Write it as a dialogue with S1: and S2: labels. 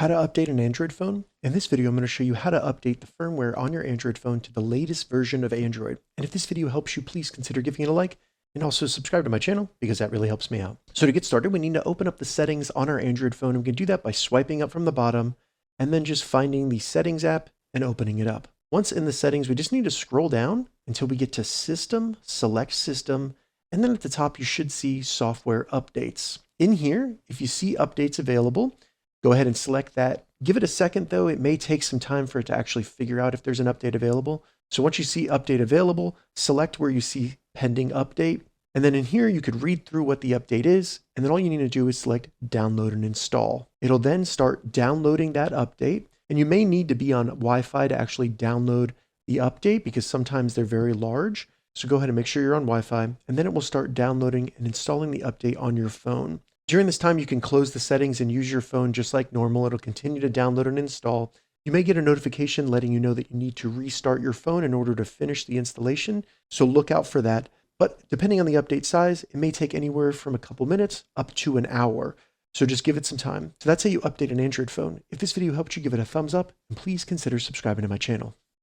S1: How to update an Android phone. In this video, I'm going to show you how to update the firmware on your Android phone to the latest version of Android. And if this video helps you, please consider giving it a like and also subscribe to my channel because that really helps me out. So to get started, we need to open up the settings on our Android phone. And we can do that by swiping up from the bottom and then just finding the settings app and opening it up. Once in the settings, we just need to scroll down until we get to System, select System, and then at the top, you should see Software Updates. In here, if you see updates available, go ahead and select that. Give it a second though. It may take some time for it to actually figure out if there's an update available. So once you see update available, select where you see pending update. And then in here, you could read through what the update is. And then all you need to do is select download and install. It'll then start downloading that update. And you may need to be on Wi-Fi to actually download the update because sometimes they're very large. So go ahead and make sure you're on Wi-Fi, and then it will start downloading and installing the update on your phone. During this time, you can close the settings and use your phone just like normal. It'll continue to download and install. You may get a notification letting you know that you need to restart your phone in order to finish the installation. So look out for that. But depending on the update size, it may take anywhere from a couple minutes up to an hour. So just give it some time. So that's how you update an Android phone. If this video helped you, give it a thumbs up and please consider subscribing to my channel.